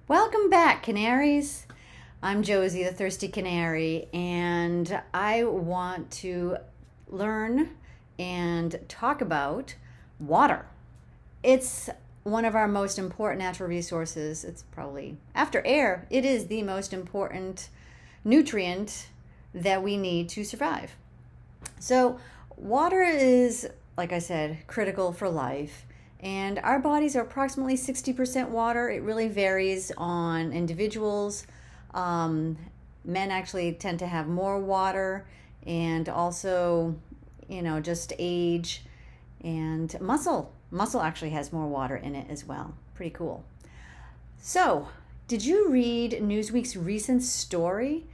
Welcome back, Canaries. I'm Josie, the Thirsty Canary, and I want to learn and talk about water. It's one of our most important natural resources. It's probably, after air, it is the most important nutrient that we need to survive. So, water is, like I said, critical for life. And our bodies are approximately 60% water. It really varies on individuals. Um, Men actually tend to have more water, and also, just age and muscle. Muscle actually has more water in it as well. Pretty cool. So, did you read Newsweek's recent story?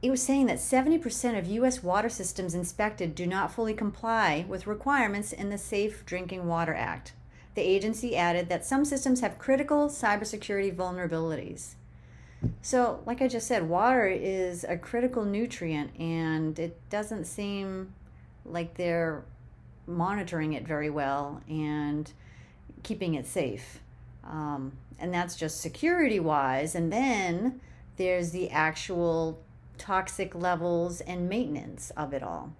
It was saying that 70% of U.S. water systems inspected do not fully comply with requirements in the Safe Drinking Water Act. The agency added that some systems have critical cybersecurity vulnerabilities. So, like I just said, water is a critical nutrient, and it doesn't seem like they're monitoring it very well and keeping it safe. And that's just security wise. And then there's the actual toxic levels and maintenance of it all.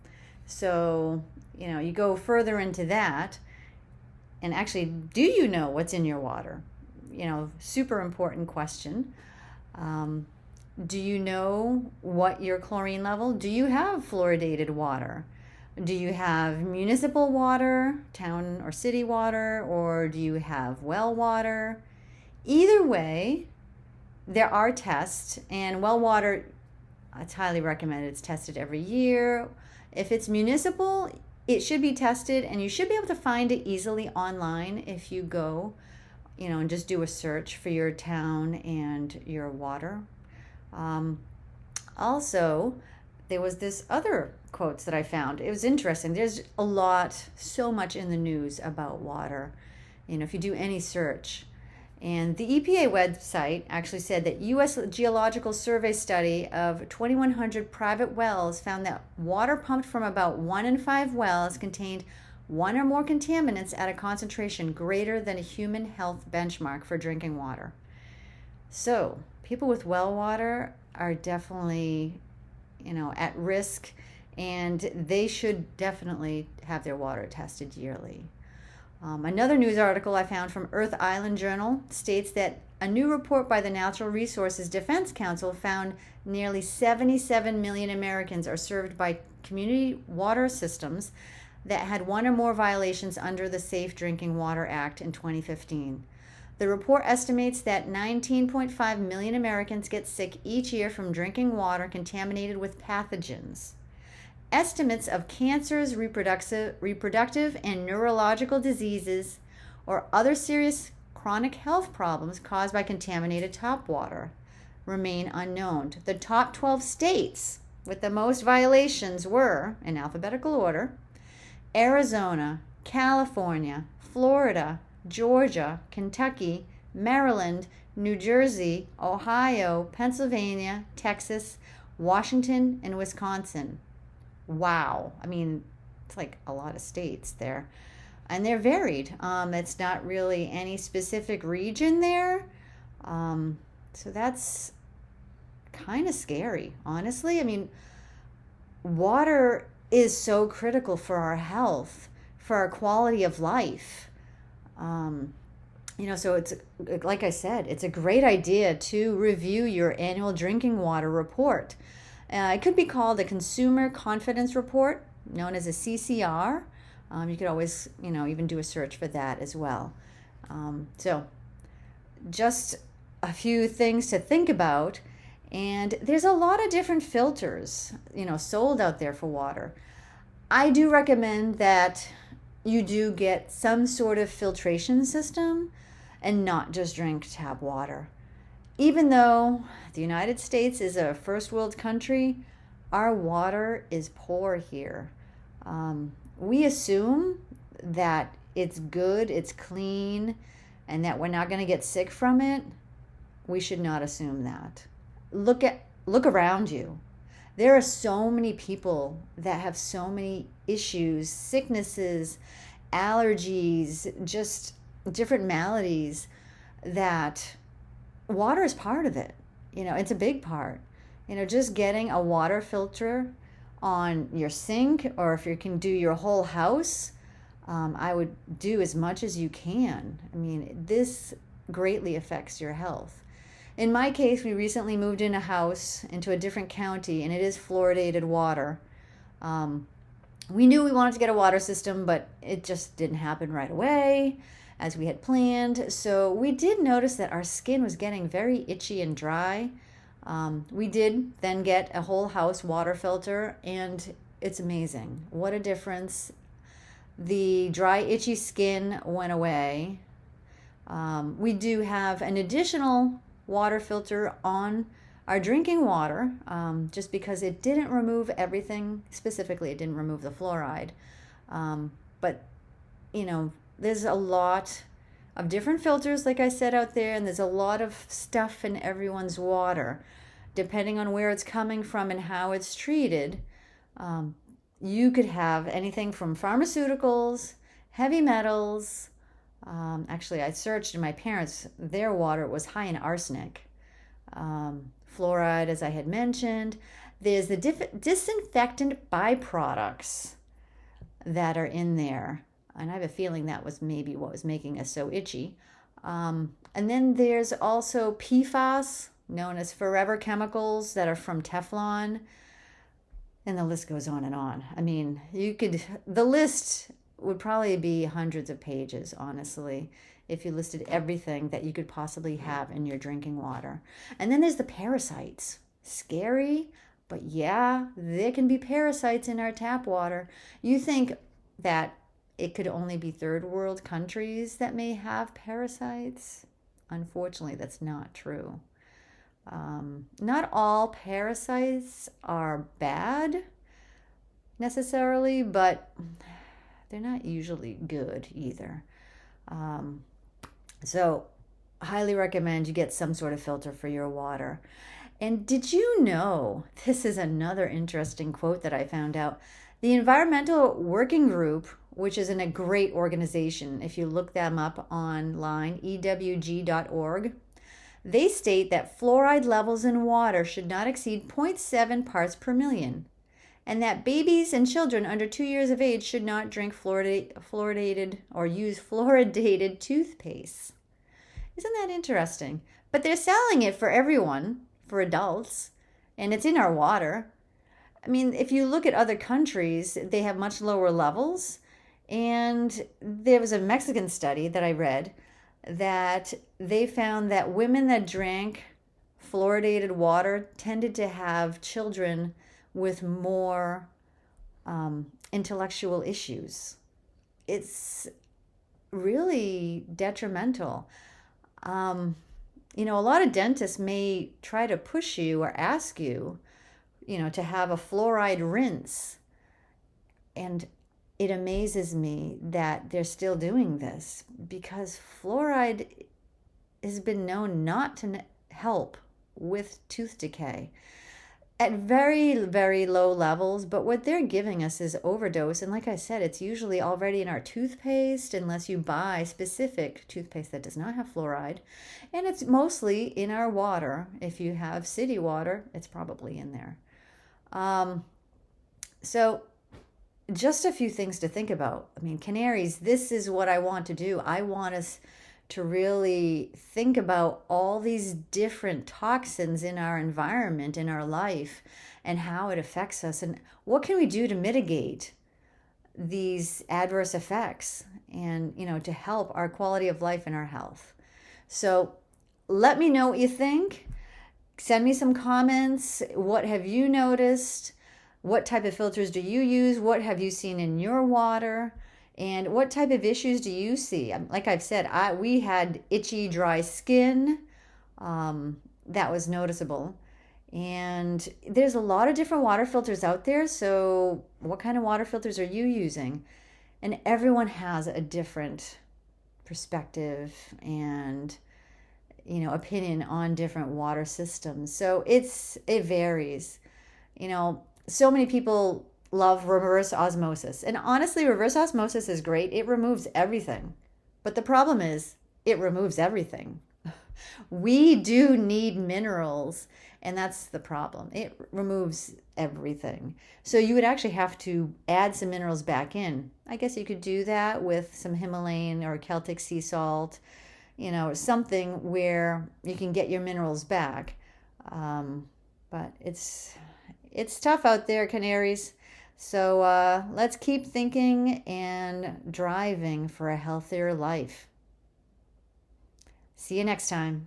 So, you go further into that. And actually, do you know what's in your water? Super important question. Do you know what your chlorine level? Do you have fluoridated water? Do you have municipal water, town or city water, or do you have well water? Either way, there are tests, and well water, it's highly recommended. It's tested every year. If it's municipal, it should be tested, and you should be able to find it easily online if you go, and just do a search for your town and your water. Also, there was this other quotes that I found. It was interesting. There's so much in the news about water, if you do any search. And the EPA website actually said that U.S. Geological Survey study of 2,100 private wells found that water pumped from about 1 in 5 wells contained one or more contaminants at a concentration greater than a human health benchmark for drinking water. So, people with well water are definitely, at risk, and they should definitely have their water tested yearly. Another news article I found from Earth Island Journal states that a new report by the Natural Resources Defense Council found nearly 77 million Americans are served by community water systems that had one or more violations under the Safe Drinking Water Act in 2015. The report estimates that 19.5 million Americans get sick each year from drinking water contaminated with pathogens. Estimates of cancers, reproductive and neurological diseases, or other serious chronic health problems caused by contaminated tap water remain unknown. The top 12 states with the most violations were, in alphabetical order, Arizona, California, Florida, Georgia, Kentucky, Maryland, New Jersey, Ohio, Pennsylvania, Texas, Washington, and Wisconsin. Wow. I mean, it's like a lot of states there. And they're varied. It's not really any specific region there. So that's kind of scary, honestly. I mean, water is so critical for our health, for our quality of life. So it's, like I said, it's a great idea to review your annual drinking water report. It could be called a Consumer Confidence Report, known as a CCR. You could always, even do a search for that as well. So just a few things to think about. And there's a lot of different filters, sold out there for water. I do recommend that you do get some sort of filtration system and not just drink tap water. Even though the United States is a first world country, our water is poor here. We assume that it's good, it's clean, and that we're not going to get sick from it. We should not assume that. Look around you. There are so many people that have so many issues, sicknesses, allergies, just different maladies that water is part of it. It's a big part. Just getting a water filter on your sink, or if you can do your whole house, I would do as much as you can. I mean, this greatly affects your health. In my case, we recently moved in a house into a different county, and it is fluoridated water. We knew we wanted to get a water system, but it just didn't happen right away as we had planned. So we did notice that our skin was getting very itchy and dry. We did then get a whole house water filter, and it's amazing. What a difference. The dry, itchy skin went away. We do have an additional water filter on our drinking water, just because it didn't remove everything. Specifically, it didn't remove the fluoride. But, there's a lot of different filters, like I said, out there, and there's a lot of stuff in everyone's water. Depending on where it's coming from and how it's treated, you could have anything from pharmaceuticals, heavy metals. Actually, I searched in my parents, their water was high in arsenic. Fluoride, as I had mentioned. There's the disinfectant byproducts that are in there. And I have a feeling that was maybe what was making us so itchy. And then there's also PFAS, known as forever chemicals, that are from Teflon. And the list goes on and on. I mean, the list would probably be hundreds of pages, honestly, if you listed everything that you could possibly have in your drinking water. And then there's the parasites. Scary, but yeah, there can be parasites in our tap water. You think that it could only be third world countries that may have parasites? Unfortunately, that's not true. Not all parasites are bad necessarily, but they're not usually good either. So highly recommend you get some sort of filter for your water. And did you know, this is another interesting quote that I found out, the Environmental Working Group, which is a great organization, if you look them up online, ewg.org, they state that fluoride levels in water should not exceed 0.7 parts per million, and that babies and children under 2 years of age should not drink fluoridated or use fluoridated toothpaste. Isn't that interesting? But they're selling it for everyone, for adults, and it's in our water. I mean, if you look at other countries, they have much lower levels. And there was a Mexican study that I read that they found that women that drank fluoridated water tended to have children with more intellectual issues. It's really detrimental. A lot of dentists may try to push you or ask you, to have a fluoride rinse. And it amazes me that they're still doing this, because fluoride has been known not to help with tooth decay at very, very low levels. But what they're giving us is overdose. And like I said, it's usually already in our toothpaste, unless you buy specific toothpaste that does not have fluoride. And it's mostly in our water. If you have city water, it's probably in there. So just a few things to think about. I mean, Canaries, this is what I want to do. I want us to really think about all these different toxins in our environment, in our life, and how it affects us, and what can we do to mitigate these adverse effects, and to help our quality of life and our health. So let me know what you think. Send me some comments. What have you noticed? What type of filters do you use? What have you seen in your water? And what type of issues do you see? Like I've said, we had itchy, dry skin. That was noticeable. And there's a lot of different water filters out there. So what kind of water filters are you using? And everyone has a different perspective and opinion on different water systems. So it varies. So many people love reverse osmosis. And honestly, reverse osmosis is great. It removes everything. But the problem is, it removes everything. We do need minerals, and that's the problem. It removes everything. So you would actually have to add some minerals back in. I guess you could do that with some Himalayan or Celtic sea salt, or something where you can get your minerals back. But it's tough out there, Canaries. So let's keep thinking and driving for a healthier life. See you next time.